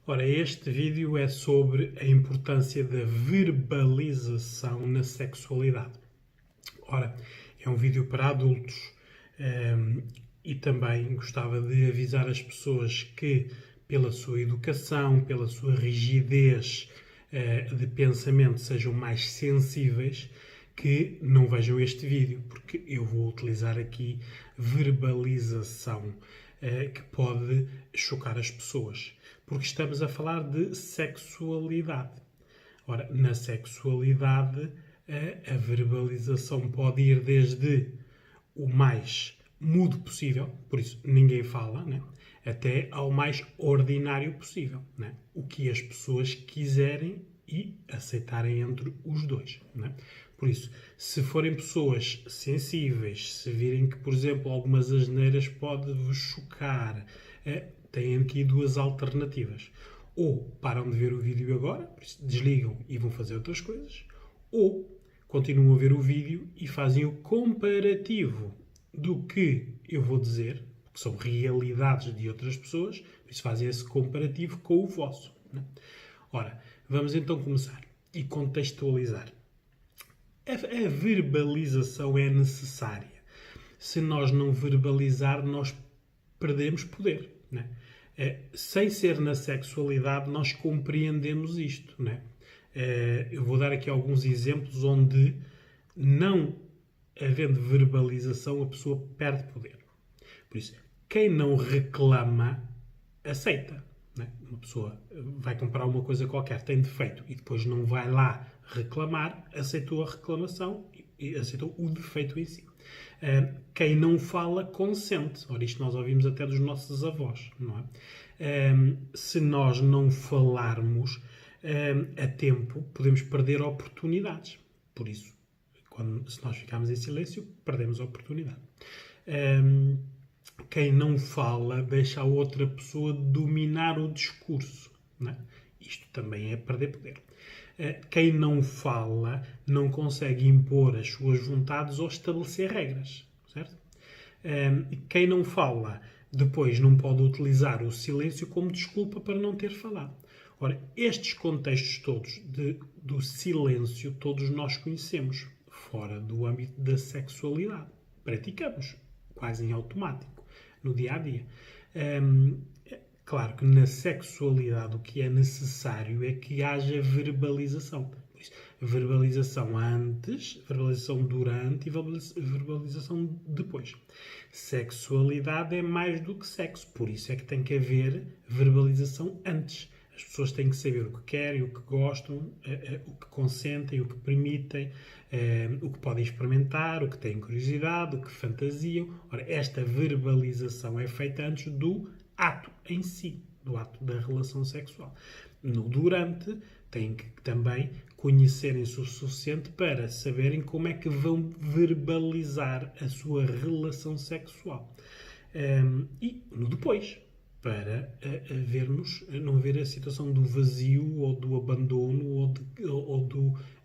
Ora, este vídeo é sobre a importância da verbalização na sexualidade. Ora, é um vídeo para adultos e também gostava de avisar as pessoas que, pela sua educação, pela sua rigidez de pensamento, sejam mais sensíveis, que não vejam este vídeo, porque eu vou utilizar aqui verbalização que pode chocar as pessoas, porque estamos a falar de sexualidade. Ora, na sexualidade, a verbalização pode ir desde o mais mudo possível, por isso ninguém fala, né? Até ao mais ordinário possível, né? O que as pessoas quiserem e aceitarem entre os dois, né? Por isso, se forem pessoas sensíveis, se virem que, por exemplo, algumas asneiras podem vos chocar, têm aqui duas alternativas. Ou param de ver o vídeo agora, por isso desligam e vão fazer outras coisas, ou continuam a ver o vídeo e fazem o comparativo do que eu vou dizer, que são realidades de outras pessoas, por isso fazem esse comparativo com o vosso, né? Ora, vamos então começar e contextualizar. A verbalização é necessária. Se nós não verbalizar, nós perdemos poder, né? Sem ser na sexualidade, nós compreendemos isto, né? Eu vou dar aqui alguns exemplos onde, não havendo verbalização, a pessoa perde poder. Por isso, quem não reclama, aceita, né? Uma pessoa vai comprar uma coisa qualquer, tem defeito, e depois não vai lá reclamar, aceitou a reclamação e aceitou o defeito em si. Quem não fala, consente. Ora, isto nós ouvimos até dos nossos avós, não é? Se nós não falarmos a tempo, podemos perder oportunidades. Por isso, se nós ficarmos em silêncio, perdemos a oportunidade. Quem não fala deixa a outra pessoa dominar o discurso, né? Isto também é perder poder. Quem não fala não consegue impor as suas vontades ou estabelecer regras, certo? Quem não fala depois não pode utilizar o silêncio como desculpa para não ter falado. Ora, estes contextos todos do silêncio, todos nós conhecemos, fora do âmbito da sexualidade. Praticamos, quase em automático, no dia-a-dia. Claro que na sexualidade o que é necessário é que haja verbalização. Verbalização antes, verbalização durante e verbalização depois. Sexualidade é mais do que sexo, por isso é que tem que haver verbalização antes. As pessoas têm que saber o que querem, o que gostam, o que consentem, o que permitem, o que podem experimentar, o que têm curiosidade, o que fantasiam. Ora, esta verbalização é feita antes do ato em si, do ato da relação sexual. No durante, têm que também conhecerem-se o suficiente para saberem como é que vão verbalizar a sua relação sexual. E no depois, para não haver a situação do vazio ou do abandono ou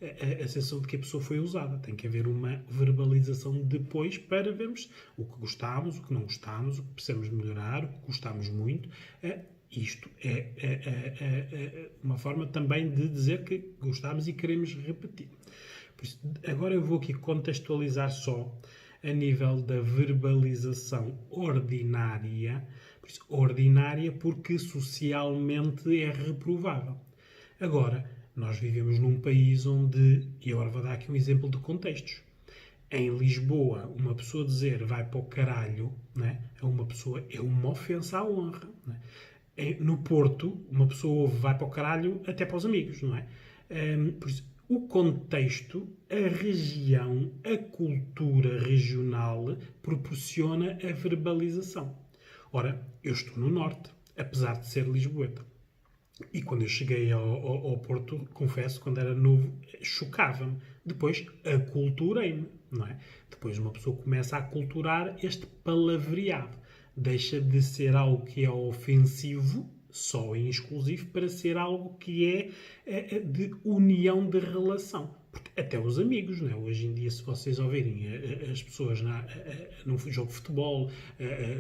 a sensação de que a pessoa foi usada. Tem que haver uma verbalização depois para vermos o que gostámos, o que não gostámos, o que precisamos melhorar, o que gostámos muito. Isto é uma forma também de dizer que gostámos e queremos repetir. Por isso, agora eu vou aqui contextualizar só a nível da verbalização ordinária. Por isso, ordinária porque socialmente é reprovável. Agora, nós vivemos num país onde, e agora vou dar aqui um exemplo de contextos. Em Lisboa, uma pessoa dizer vai para o caralho, né, a uma pessoa é uma ofensa à honra. Né? No Porto, uma pessoa vai para o caralho até para os amigos, não é? Por isso, o contexto, a região, a cultura regional proporciona a verbalização. Ora, eu estou no Norte, apesar de ser lisboeta. E quando eu cheguei ao Porto, confesso, quando era novo, chocava-me. Depois, aculturei-me, não é? Depois uma pessoa começa a aculturar este palavreado. Deixa de ser algo que é ofensivo, só em exclusivo, para ser algo que é de união de relação. Porque até os amigos, não é? Hoje em dia, se vocês ouvirem as pessoas num jogo de futebol,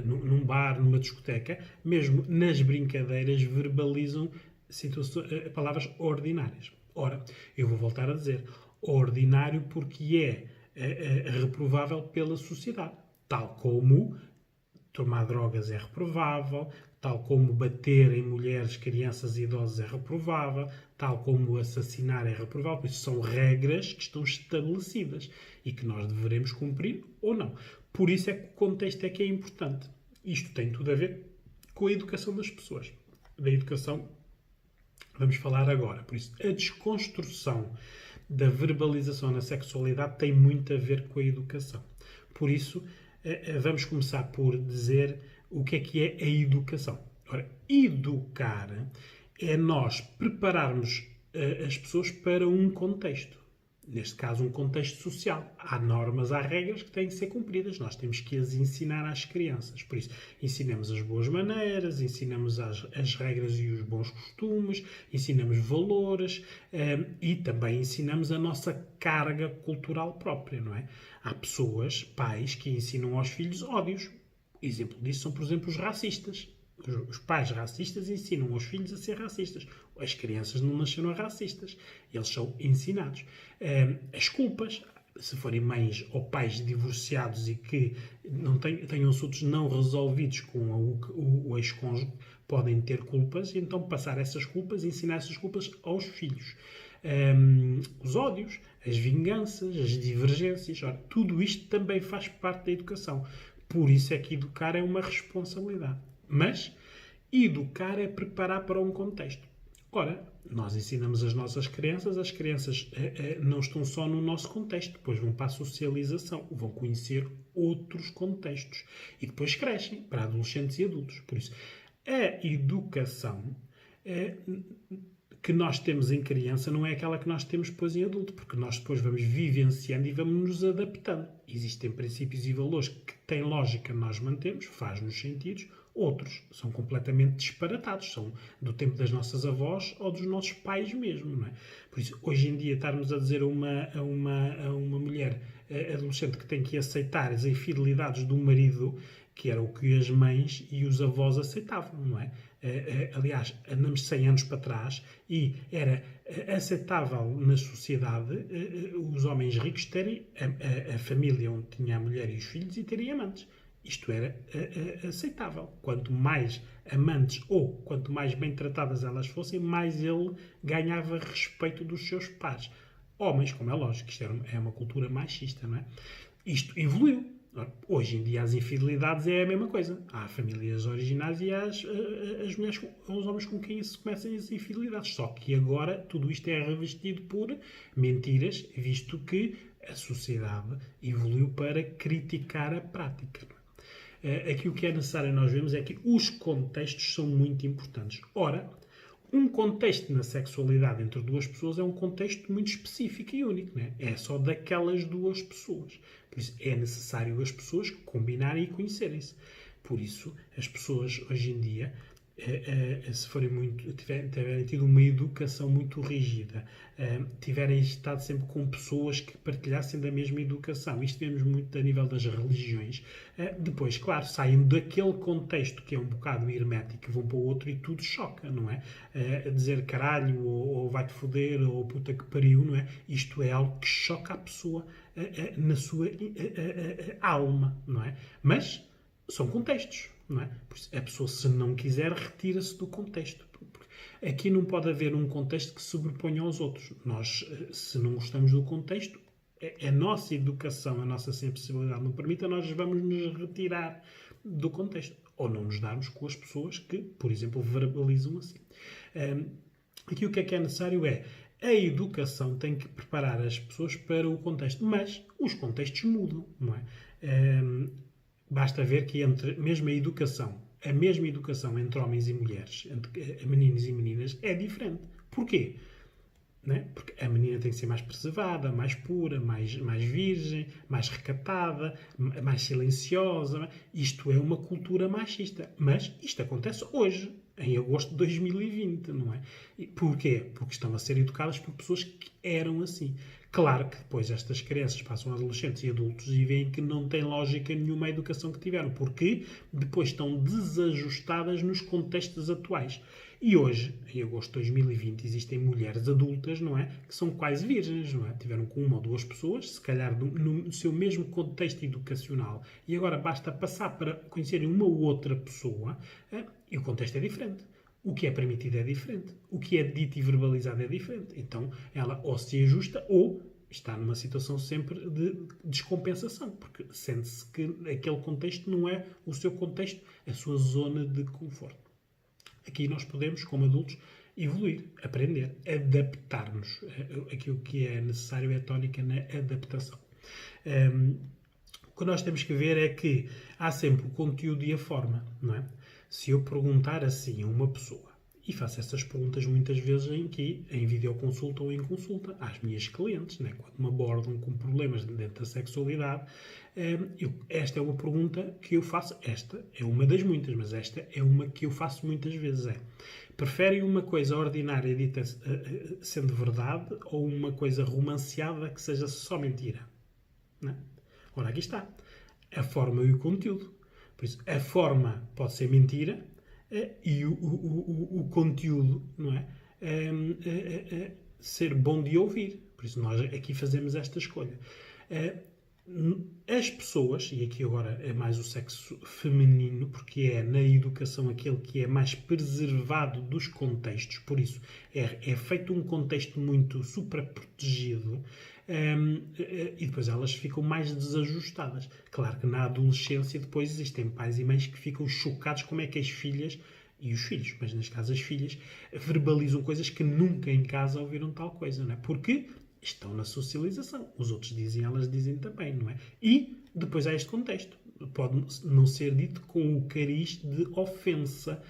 num bar, numa discoteca, mesmo nas brincadeiras, verbalizam palavras ordinárias. Ora, eu vou voltar a dizer, ordinário porque é reprovável pela sociedade, tal como tomar drogas é reprovável, tal como bater em mulheres, crianças e idosos é reprovável, tal como assassinar é reprovável. Por isso são regras que estão estabelecidas e que nós deveremos cumprir ou não. Por isso é que o contexto é que é importante. Isto tem tudo a ver com a educação das pessoas. Da educação vamos falar agora. Por isso, a desconstrução da verbalização na sexualidade tem muito a ver com a educação. Por isso, vamos começar por dizer o que é a educação. Ora, educar é nós prepararmos as pessoas para um contexto. Neste caso, um contexto social. Há normas, há regras que têm que ser cumpridas. Nós temos que as ensinar às crianças. Por isso, ensinamos as boas maneiras, ensinamos as regras e os bons costumes, ensinamos valores e também ensinamos a nossa carga cultural própria, não é? Há pessoas, pais, que ensinam aos filhos ódios. Exemplo disso são, por exemplo, os racistas. Os pais racistas ensinam aos filhos a ser racistas. As crianças não nasceram racistas. Eles são ensinados. As culpas, se forem mães ou pais divorciados e que não tenham assuntos não resolvidos com o ex-cônjuge, podem ter culpas e então passar essas culpas e ensinar essas culpas aos filhos. Os ódios, as vinganças, as divergências, ora, tudo isto também faz parte da educação. Por isso é que educar é uma responsabilidade. Mas educar é preparar para um contexto. Ora, nós ensinamos as nossas crianças, as crianças não estão só no nosso contexto, depois vão para a socialização, vão conhecer outros contextos e depois crescem para adolescentes e adultos. Por isso, a educação que nós temos em criança não é aquela que nós temos depois em adulto, porque nós depois vamos vivenciando e vamos nos adaptando. Existem princípios e valores que têm lógica nós mantemos, faz-nos sentidos, outros são completamente disparatados, são do tempo das nossas avós ou dos nossos pais mesmo, não é? Por isso, hoje em dia, estarmos a dizer a uma mulher adolescente que tem que aceitar as infidelidades do marido, que era o que as mães e os avós aceitavam, não é? Aliás, andamos 100 anos para trás e era aceitável na sociedade os homens ricos terem a família onde tinha a mulher e os filhos e terem amantes. Isto era aceitável. Quanto mais amantes ou quanto mais bem tratadas elas fossem, mais ele ganhava respeito dos seus pares. Homens, como é lógico, isto é uma cultura machista, não é? Isto evoluiu. Hoje em dia as infidelidades é a mesma coisa. Há famílias originais e há as mulheres, os homens com quem se começam as infidelidades. Só que agora tudo isto é revestido por mentiras, visto que a sociedade evoluiu para criticar a prática. Aqui o que é necessário nós vemos é que os contextos são muito importantes. Ora, um contexto na sexualidade entre duas pessoas é um contexto muito específico e único, não é? É só daquelas duas pessoas. Por isso é necessário as pessoas combinarem e conhecerem-se. Por isso, as pessoas hoje em dia, se tiverem tido uma educação muito rígida, tiverem estado sempre com pessoas que partilhassem da mesma educação, isto vemos muito a nível das religiões, depois, claro, saem daquele contexto que é um bocado hermético, vão para o outro e tudo choca, não é? Dizer caralho, ou vai-te foder, ou puta que pariu, não é? Isto é algo que choca a pessoa na sua alma, não é? Mas são contextos, não é? A pessoa, se não quiser, retira-se do contexto. Aqui não pode haver um contexto que se sobreponha aos outros. Nós, se não gostamos do contexto, a nossa educação, a nossa sensibilidade não permite, nós vamos nos retirar do contexto. Ou não nos darmos com as pessoas que, por exemplo, verbalizam assim. Aqui o que é necessário é a educação tem que preparar as pessoas para o contexto, mas os contextos mudam, não é? Basta ver que a mesma educação entre homens e mulheres, entre meninos e meninas, é diferente. Porquê? Não é? Porque a menina tem que ser mais preservada, mais pura, mais virgem, mais recatada, mais silenciosa. Isto é uma cultura machista. Mas isto acontece hoje. em agosto de 2020, não é? E porquê? Porque estão a ser educadas por pessoas que eram assim. Claro que depois estas crianças passam a adolescentes e adultos e veem que não tem lógica nenhuma a educação que tiveram, porque depois estão desajustadas nos contextos atuais. E hoje, em agosto de 2020, existem mulheres adultas, não é? Que são quase virgens, não é? Tiveram com uma ou duas pessoas, se calhar no seu mesmo contexto educacional, e agora basta passar para conhecerem uma ou outra pessoa, e o contexto é diferente. O que é permitido é diferente. O que é dito e verbalizado é diferente. Então, ela ou se ajusta ou está numa situação sempre de descompensação, porque sente-se que aquele contexto não é o seu contexto, a sua zona de conforto. Aqui nós podemos, como adultos, evoluir, aprender, adaptar-nos. Aquilo que é necessário é a tónica na adaptação. O que nós temos que ver é que há sempre o conteúdo e a forma, não é? Se eu perguntar assim a uma pessoa, e faço essas perguntas muitas vezes em videoconsulta ou em consulta, às minhas clientes, né? Quando me abordam com problemas dentro da sexualidade, esta é uma pergunta que eu faço, esta é uma das muitas, mas esta é uma que eu faço muitas vezes, preferem uma coisa ordinária dita sendo verdade ou uma coisa romanceada que seja só mentira? Não é? Ora, aqui está. A forma e o conteúdo. Por isso, a forma pode ser mentira e o conteúdo, não é? Ser bom de ouvir. Por isso, nós aqui fazemos esta escolha. As pessoas, e aqui agora é mais o sexo feminino, porque é na educação aquele que é mais preservado dos contextos, por isso é feito um contexto muito supraprotegido, e depois elas ficam mais desajustadas. Claro que na adolescência depois existem pais e mães que ficam chocados como é que as filhas e os filhos, mas neste caso as filhas, verbalizam coisas que nunca em casa ouviram tal coisa, não é? Porque estão na socialização. Os outros dizem, elas dizem também, não é? E depois há este contexto. Pode não ser dito com o cariz de ofensa,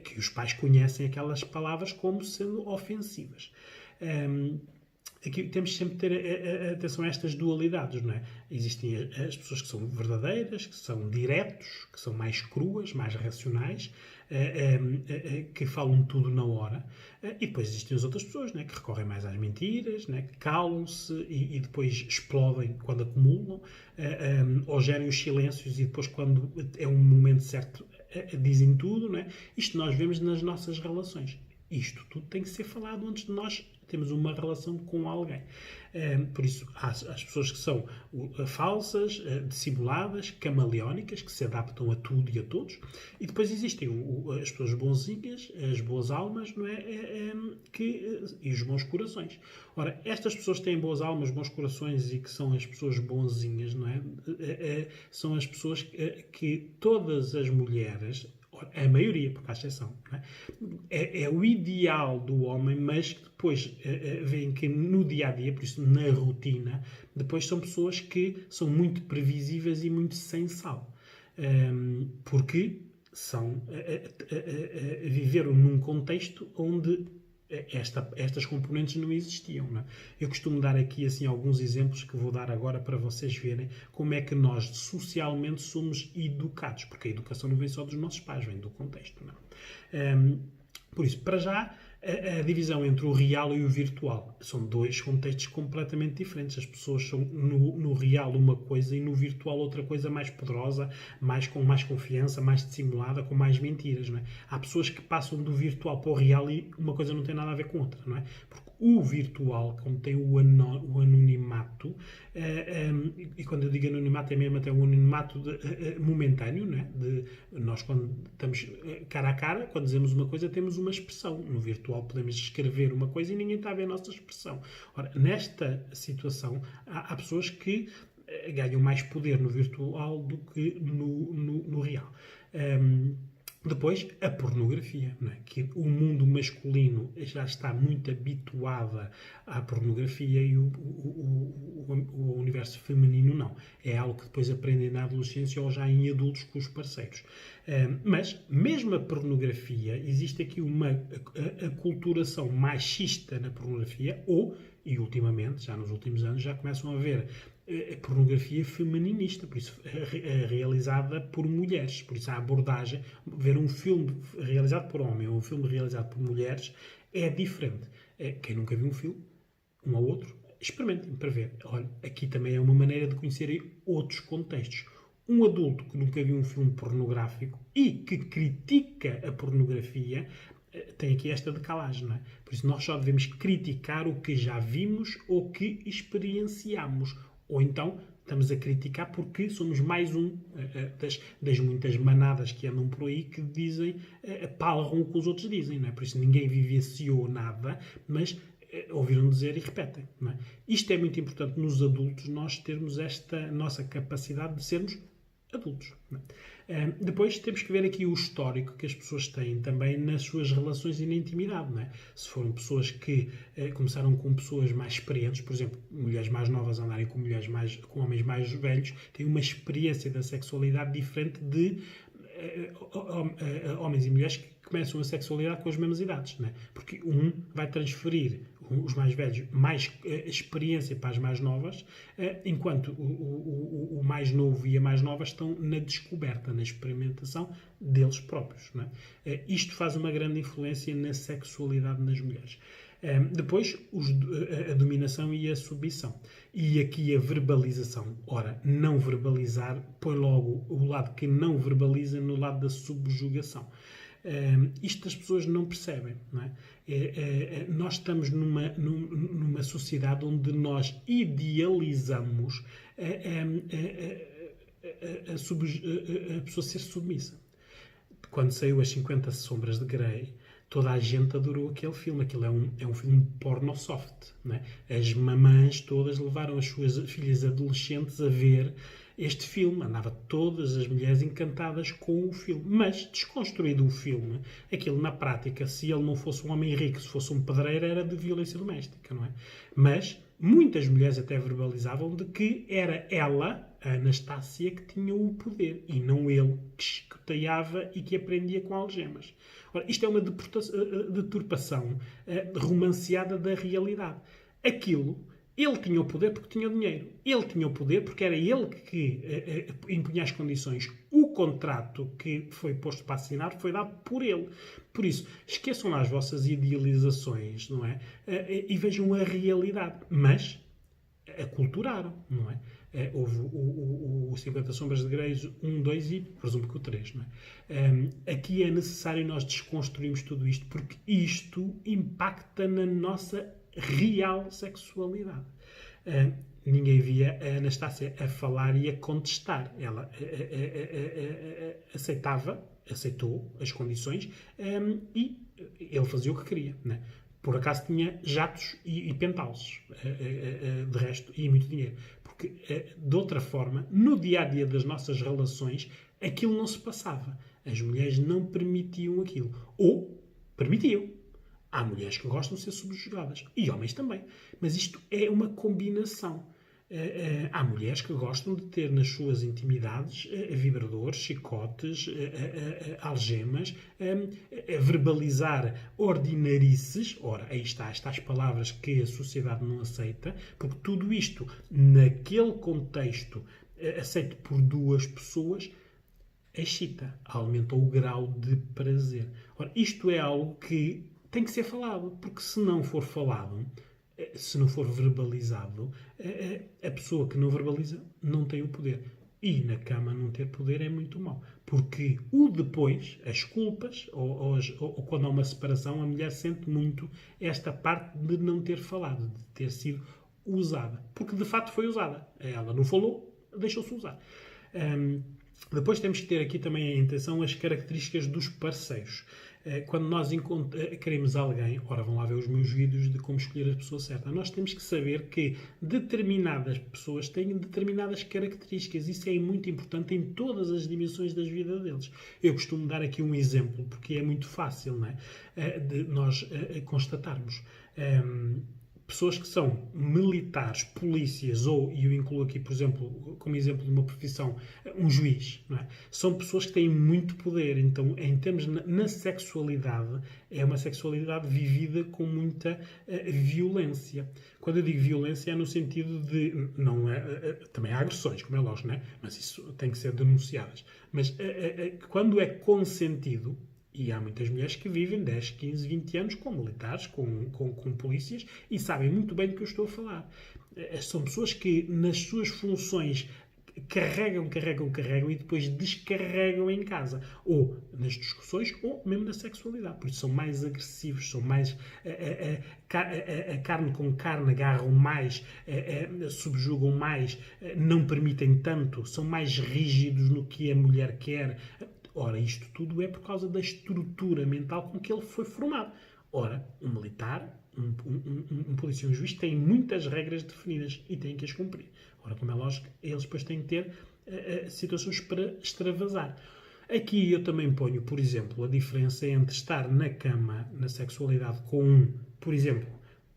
que os pais conhecem aquelas palavras como sendo ofensivas. Aqui temos sempre que ter atenção a estas dualidades, não é? Existem as pessoas que são verdadeiras, que são diretos, que são mais cruas, mais racionais, que falam tudo na hora. E depois existem as outras pessoas, né, que recorrem mais às mentiras, né, que calam-se e depois explodem quando acumulam, ou gerem os silêncios e depois, quando é um momento certo, dizem tudo. Né? Isto nós vemos nas nossas relações. Isto tudo tem que ser falado antes de nós termos uma relação com alguém. Por isso, há as pessoas que são falsas, dissimuladas, camaleónicas, que se adaptam a tudo e a todos. E depois existem as pessoas bonzinhas, as boas almas, não é? E os bons corações. Ora, estas pessoas que têm boas almas, bons corações e que são as pessoas bonzinhas, não é? São as pessoas que todas as mulheres, a maioria, porque há exceção, não é? É o ideal do homem, mas que depois veem que no dia-a-dia, por isso na rotina, depois são pessoas que são muito previsíveis e muito sem sal. Porque viveram num contexto onde estas componentes não existiam. Não é? Eu costumo dar aqui assim alguns exemplos que vou dar agora para vocês verem como é que nós socialmente somos educados, porque a educação não vem só dos nossos pais, vem do contexto. Não é? Por isso, para já, a divisão entre o real e o virtual são dois contextos completamente diferentes. As pessoas são no real uma coisa e no virtual outra coisa mais poderosa, com mais confiança, mais dissimulada, com mais mentiras. Não é? Há pessoas que passam do virtual para o real e uma coisa não tem nada a ver com outra. Não é? Porque o virtual, como tem o anonimato, e quando eu digo anonimato é mesmo até um anonimato momentâneo, não é? Nós quando estamos cara a cara, quando dizemos uma coisa temos uma expressão. No virtual podemos escrever uma coisa e ninguém está a ver a nossa expressão. Ora, nesta situação há pessoas que ganham mais poder no virtual do que no real. Depois, a pornografia, não é? Que o mundo masculino já está muito habituado à pornografia e o universo feminino não. É algo que depois aprendem na adolescência ou já em adultos com os parceiros. Mas, mesmo a pornografia, existe aqui uma aculturação machista na pornografia e ultimamente, já nos últimos anos, já começam a haver pornografia feminista, por isso realizada por mulheres. Por isso a abordagem, ver um filme realizado por homem ou um filme realizado por mulheres é diferente. Quem nunca viu um filme, um ou outro, experimentem para ver. Olha, aqui também é uma maneira de conhecerem outros contextos. Um adulto que nunca viu um filme pornográfico e que critica a pornografia tem aqui esta decalagem, não é? Por isso nós só devemos criticar o que já vimos ou que experienciamos. Ou então estamos a criticar porque somos mais um das muitas manadas que andam por aí que dizem, palram o que os outros dizem, não é? Por isso ninguém vivenciou nada, mas ouviram dizer e repetem, não é? Isto é muito importante nos adultos, nós termos esta nossa capacidade de sermos adultos. Não é? Depois temos que ver aqui o histórico que as pessoas têm também nas suas relações e na intimidade. Não é? Se foram pessoas que começaram com pessoas mais experientes, por exemplo, mulheres mais novas andarem com com homens mais velhos, têm uma experiência da sexualidade diferente de homens e mulheres que começam a sexualidade com as mesmas idades, não é? Porque um vai transferir, os mais velhos, mais experiência para as mais novas, enquanto o mais novo e a mais nova estão na descoberta, na experimentação deles próprios, não é? Isto faz uma grande influência na sexualidade nas mulheres. Depois, a dominação e a submissão. E aqui a verbalização. Ora, não verbalizar, põe logo o lado que não verbaliza no lado da subjugação. Isto as pessoas não percebem. Não é? Nós estamos numa sociedade onde nós idealizamos a pessoa ser submissa. Quando saiu As 50 Sombras de Grey, toda a gente adorou aquele filme. Aquilo é um filme porno soft. Não é? As mamães todas levaram as suas filhas adolescentes a ver este filme. Andava todas as mulheres encantadas com o filme. Mas, desconstruído o filme, aquilo na prática, se ele não fosse um homem rico, se fosse um pedreiro, era de violência doméstica, não é? Mas muitas mulheres até verbalizavam de que era ela, a Anastácia, que tinha o poder e não ele, que chicoteava e que aprendia com algemas. Ora, isto é uma deturpação romanceada da realidade. Aquilo, ele tinha o poder porque tinha o dinheiro. Ele tinha o poder porque era ele que impunha as condições. O contrato que foi posto para assinar foi dado por ele. Por isso, esqueçam lá as vossas idealizações, não é? E vejam a realidade. Mas aculturaram, não é? Houve o 50 Sombras de Grey 1, 2 e presumo que o 3, não é? Aqui é necessário nós desconstruirmos tudo isto porque isto impacta na nossa real sexualidade. Ninguém via a Anastácia a falar e a contestar. Ela aceitou as condições e ele fazia o que queria, não é? Por acaso tinha jatos e penthouse, de resto, e muito dinheiro. Porque, de outra forma, no dia-a-dia das nossas relações, aquilo não se passava. As mulheres não permitiam aquilo. Ou permitiam. Há mulheres que gostam de ser subjugadas. E homens também. Mas isto é uma combinação. Há mulheres que gostam de ter nas suas intimidades vibradores, chicotes, algemas, verbalizar ordinarices. Ora, aí está, estas palavras que a sociedade não aceita, porque tudo isto, naquele contexto, aceito por duas pessoas, excita, aumenta o grau de prazer. Ora, isto é algo que tem que ser falado, porque se não for falado, se não for verbalizado, a pessoa que não verbaliza não tem o poder. E na cama não ter poder é muito mau. Porque o depois, as culpas, ou quando há uma separação, a mulher sente muito esta parte de não ter falado, de ter sido usada. Porque de facto foi usada. Ela não falou, deixou-se usar. Depois temos que ter aqui também em atenção as características dos parceiros. Quando nós queremos alguém, ora vão lá ver os meus vídeos de como escolher a pessoa certa, nós temos que saber que determinadas pessoas têm determinadas características. Isso é muito importante em todas as dimensões das vidas deles. Eu costumo dar aqui um exemplo, porque é muito fácil, não é? De nós constatarmos. pessoas que são militares, polícias ou, e eu incluo aqui, por exemplo, como exemplo de uma profissão, um juiz, não é? São pessoas que têm muito poder. Então, em termos na sexualidade, é uma sexualidade vivida com muita violência. Quando eu digo violência é no sentido de, não é, também há agressões, como é lógico, não é? Mas isso tem que ser denunciadas. Mas quando é consentido, e há muitas mulheres que vivem 10, 15, 20 anos com militares, com polícias, e sabem muito bem do que eu estou a falar. São pessoas que, nas suas funções, carregam e depois descarregam em casa. Ou nas discussões, ou mesmo na sexualidade. Por isso são mais agressivos, são mais... A carne com carne agarram mais, subjugam mais, não permitem tanto, são mais rígidos no que a mulher quer. Ora, isto tudo é por causa da estrutura mental com que ele foi formado. Ora, um militar, um polícia e um juiz têm muitas regras definidas e têm que as cumprir. Ora, como é lógico, eles depois têm que ter situações para extravasar. Aqui eu também ponho, por exemplo, a diferença entre estar na cama, na sexualidade, com por exemplo,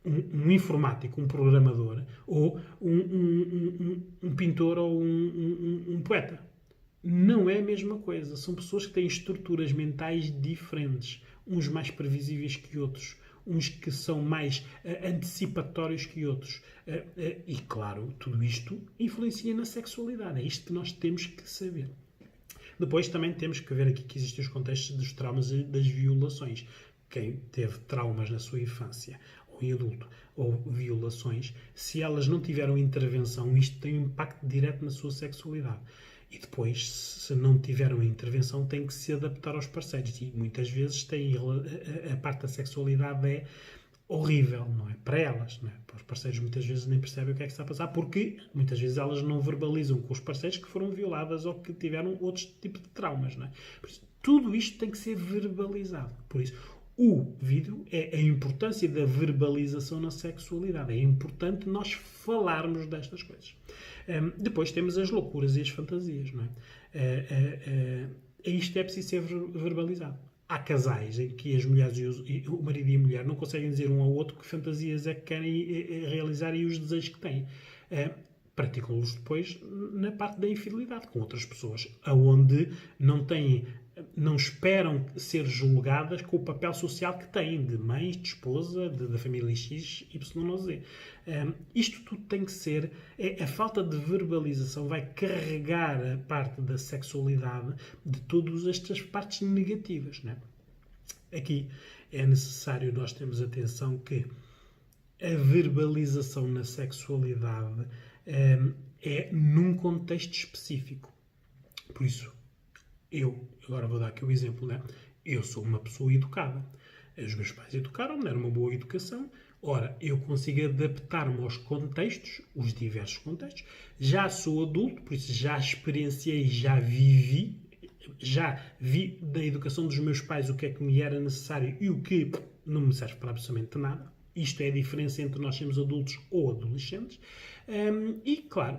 um informático, um programador, ou um pintor ou um poeta. Não é a mesma coisa. São pessoas que têm estruturas mentais diferentes. Uns mais previsíveis que outros. Uns que são mais antecipatórios que outros. E, claro, tudo isto influencia na sexualidade. É isto que nós temos que saber. Depois também temos que ver aqui que existem os contextos dos traumas e das violações. Quem teve traumas na sua infância ou em adulto, ou violações, se elas não tiveram intervenção, isto tem um impacto direto na sua sexualidade. E depois, se não tiveram intervenção, têm que se adaptar aos parceiros. E muitas vezes a parte da sexualidade é horrível, não é? Para elas, não é? Para os parceiros muitas vezes nem percebem o que é que está a passar, porque muitas vezes elas não verbalizam com os parceiros que foram violadas ou que tiveram outros tipos de traumas, não é? Por isso, tudo isto tem que ser verbalizado. Por isso, o vídeo é a importância da verbalização na sexualidade. É importante nós falarmos destas coisas. Depois temos as loucuras e as fantasias, não é? Isto é preciso ser verbalizado. Há casais em que as mulheres o marido e a mulher não conseguem dizer um ao outro que fantasias é que querem realizar e os desejos que têm. Praticam-los depois na parte da infidelidade com outras pessoas, aonde não esperam ser julgadas com o papel social que têm, de mãe, de esposa, da família X, Y, Z. Isto tudo tem que ser... a falta de verbalização vai carregar a parte da sexualidade de todas estas partes negativas, não é? Aqui é necessário nós termos atenção que a verbalização na sexualidade é num contexto específico. Por isso, agora vou dar aqui o exemplo, né? Eu sou uma pessoa educada. Os meus pais educaram-me, deram uma boa educação. Ora, eu consigo adaptar-me aos contextos, os diversos contextos. Já sou adulto, por isso já experienciei, já vi da educação dos meus pais o que é que me era necessário e o que não me serve para absolutamente nada. Isto é a diferença entre nós sermos adultos ou adolescentes. E, claro,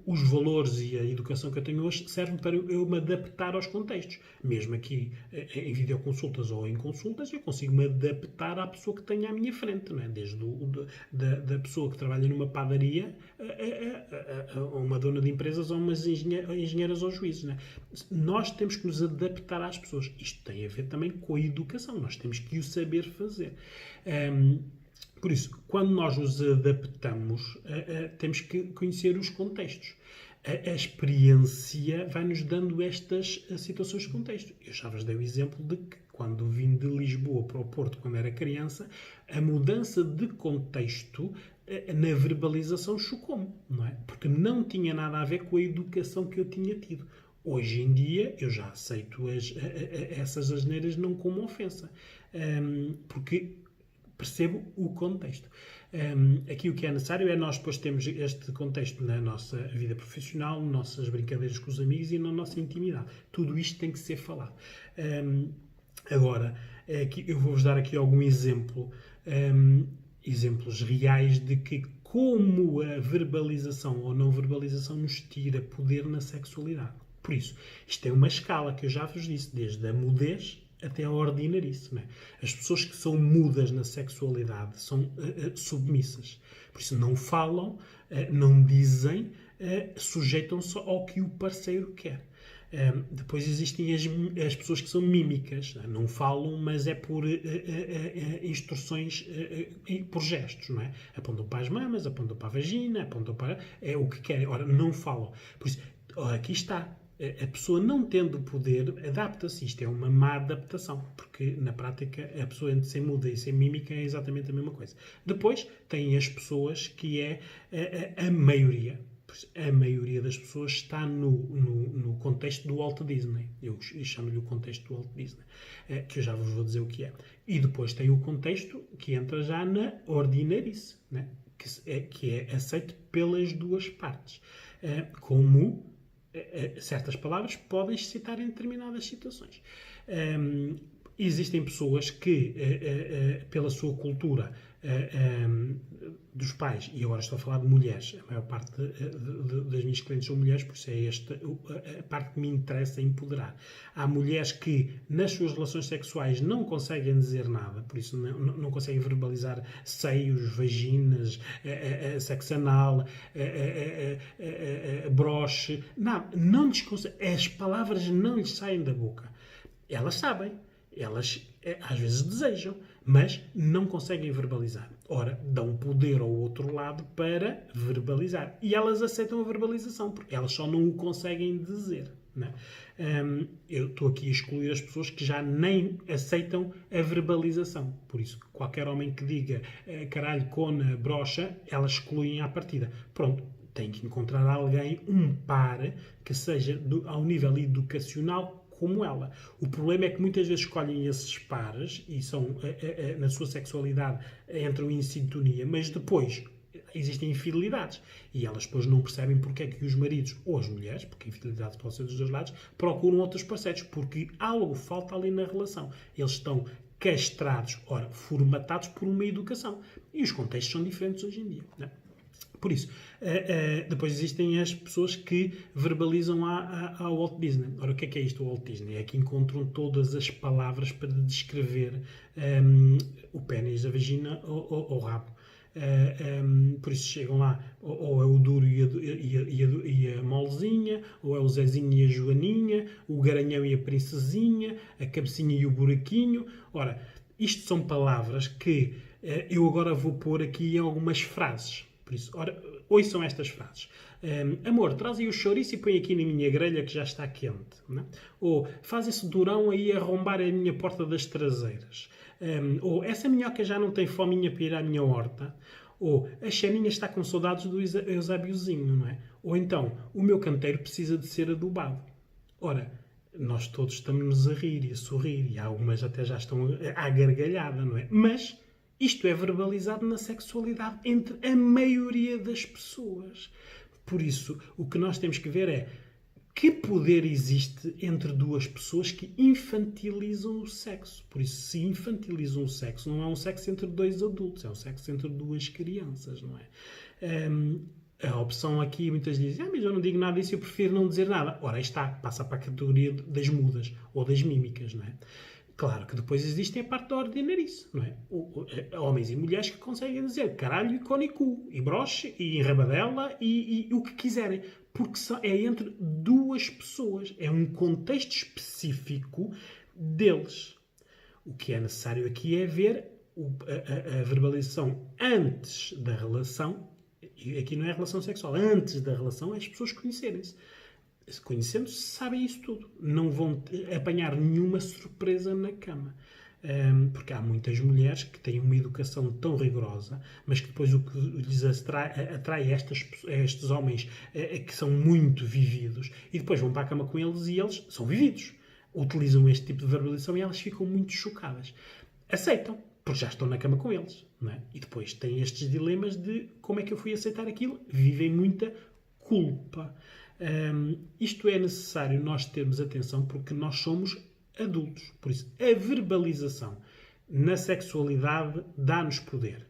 os valores e a educação que eu tenho hoje servem para eu me adaptar aos contextos. Mesmo aqui em videoconsultas ou em consultas, eu consigo me adaptar à pessoa que tenho à minha frente, não é? Desde da pessoa que trabalha numa padaria a uma dona de empresas ou umas engenheiras ou juízes, não é? Nós temos que nos adaptar às pessoas. Isto tem a ver também com a educação. Nós temos que o saber fazer. Por isso, quando nós nos adaptamos, temos que conhecer os contextos. A experiência vai-nos dando estas situações de contexto. Eu já vos dei o exemplo de que, quando vim de Lisboa para o Porto, quando era criança, a mudança de contexto na verbalização chocou-me, não é? Porque não tinha nada a ver com a educação que eu tinha tido. Hoje em dia, eu já aceito essas asneiras não como ofensa, porque percebo o contexto. Aqui o que é necessário é nós depois termos este contexto na nossa vida profissional, nas nossas brincadeiras com os amigos e na nossa intimidade. Tudo isto tem que ser falado. Agora, aqui, eu vou-vos dar aqui algum exemplo, exemplos reais de que como a verbalização ou não verbalização nos tira poder na sexualidade. Por isso, isto é uma escala que eu já vos disse, desde a mudez até a ordinarice. Não é? As pessoas que são mudas na sexualidade são submissas. Por isso não falam, não dizem, sujeitam-se ao que o parceiro quer. Depois existem as pessoas que são mímicas, não falam, mas é por instruções e por gestos, não é? Apontam para as mamas, apontam para a vagina, apontam para o que querem. Ora, não falam. Por isso, aqui está. A pessoa não tendo poder, adapta-se. Isto é uma má adaptação, porque na prática a pessoa entre ser muda e ser mímica é exatamente a mesma coisa. Depois tem as pessoas que é a maioria. A maioria das pessoas está no contexto do Walt Disney. Eu chamo-lhe o contexto do Walt Disney, que eu já vos vou dizer o que é. E depois tem o contexto que entra já na ordinarice, né? que é aceito pelas duas partes. Como certas palavras podem citar em determinadas situações. Existem pessoas que, pela sua cultura, dos pais, e agora estou a falar de mulheres, a maior parte das minhas clientes são mulheres, por isso é esta a parte que me interessa empoderar. Há mulheres que, nas suas relações sexuais, não conseguem dizer nada, por isso não conseguem verbalizar seios, vaginas, sexo anal, broche, nada, não lhes as palavras não lhes saem da boca. Elas sabem. Elas às vezes desejam, mas não conseguem verbalizar. Ora, dão poder ao outro lado para verbalizar. E elas aceitam a verbalização, porque elas só não o conseguem dizer. Não é? Eu estou aqui a excluir as pessoas que já nem aceitam a verbalização. Por isso, qualquer homem que diga caralho, cona, brocha, elas excluem à partida. Pronto. Tem que encontrar alguém, um par, que seja ao nível educacional como ela. O problema é que muitas vezes escolhem esses pares e são, na sua sexualidade, entram em sintonia, mas depois existem infidelidades. E elas depois não percebem porque é que os maridos, ou as mulheres, porque a infidelidade pode ser dos dois lados, procuram outros parceiros, porque algo falta ali na relação. Eles estão castrados, ora, formatados por uma educação. E os contextos são diferentes hoje em dia, não é? Por isso, depois existem as pessoas que verbalizam ao Walt Disney. Ora, o que é isto, o Walt Disney? É que encontram todas as palavras para descrever o pênis, a vagina ou o rabo. Por isso chegam lá, ou é o duro e a molezinha, ou é o Zezinho e a Joaninha, o garanhão e a princesinha, a cabecinha e o buraquinho. Ora, isto são palavras que eu agora vou pôr aqui em algumas frases. Por isso, ora, ouçam estas frases. Amor, traz aí o chouriço e põe aqui na minha grelha que já está quente. Não é? Ou faz esse durão aí a arrombar a minha porta das traseiras. Ou essa minhoca já não tem fominha para ir à minha horta. Ou a Xaninha está com saudades do Eusébiozinho, não é? Ou então, o meu canteiro precisa de ser adubado. Ora, nós todos estamos a rir e a sorrir e algumas até já estão à gargalhada, não é? Mas isto é verbalizado na sexualidade entre a maioria das pessoas. Por isso, o que nós temos que ver é que poder existe entre duas pessoas que infantilizam o sexo. Por isso, se infantilizam o sexo, não é um sexo entre dois adultos, é um sexo entre duas crianças, não é? A opção aqui, muitas dizem, mas eu não digo nada disso, eu prefiro não dizer nada. Ora, aí está, passa para a categoria das mudas ou das mímicas, não é? Claro que depois existe a parte da ordinarice, não é? Homens e mulheres que conseguem dizer caralho e cone e cu, e broche, e enrabadela, e o que quiserem. Porque é entre duas pessoas. É um contexto específico deles. O que é necessário aqui é ver a verbalização antes da relação. E aqui não é a relação sexual. Antes da relação, é as pessoas conhecerem-se. Conhecendo-se, sabem isso tudo. Não vão apanhar nenhuma surpresa na cama. Porque há muitas mulheres que têm uma educação tão rigorosa, mas que depois o que lhes atrai estes homens que são muito vividos, e depois vão para a cama com eles e eles são vividos. Utilizam este tipo de verbalização e elas ficam muito chocadas. Aceitam, porque já estão na cama com eles. Não é? E depois têm estes dilemas de como é que eu fui aceitar aquilo. Vivem muita culpa. Isto é necessário nós termos atenção porque nós somos adultos. Por isso, a verbalização na sexualidade dá-nos poder.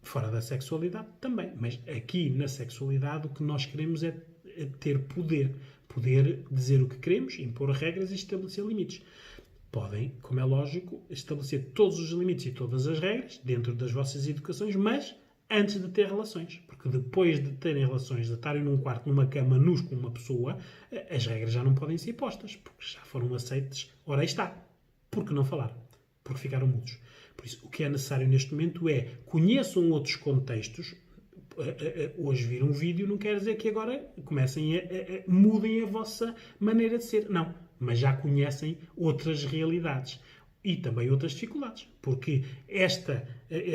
Fora da sexualidade também. Mas aqui na sexualidade o que nós queremos é ter poder. Poder dizer o que queremos, impor regras e estabelecer limites. Podem, como é lógico, estabelecer todos os limites e todas as regras dentro das vossas educações, mas antes de ter relações. Porque depois de terem relações, de estarem num quarto, numa cama, nus com uma pessoa, as regras já não podem ser postas, porque já foram aceites. Ora, aí está. Porque não falaram? Porque ficaram mudos. Por isso, o que é necessário neste momento é conheçam outros contextos. Hoje vir um vídeo não quer dizer que agora comecem mudem a vossa maneira de ser. Não. Mas já conhecem outras realidades e também outras dificuldades. Porque esta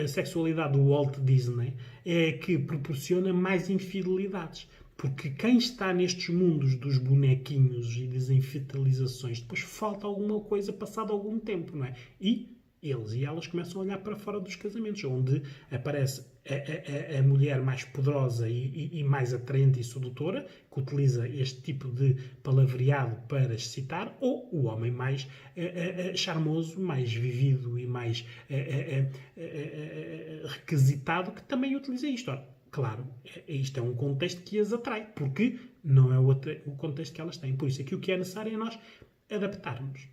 a sexualidade do Walt Disney é que proporciona mais infidelidades. Porque quem está nestes mundos dos bonequinhos e das infantilizações, depois falta alguma coisa passado algum tempo, não é? E eles e elas começam a olhar para fora dos casamentos, onde aparece a mulher mais poderosa e mais atraente e sedutora, que utiliza este tipo de palavreado para excitar, ou o homem mais charmoso, mais vivido e mais requisitado, que também utiliza isto. Ora, claro, isto é um contexto que as atrai, porque não é o contexto que elas têm. Por isso, aqui o que é necessário é nós adaptarmos.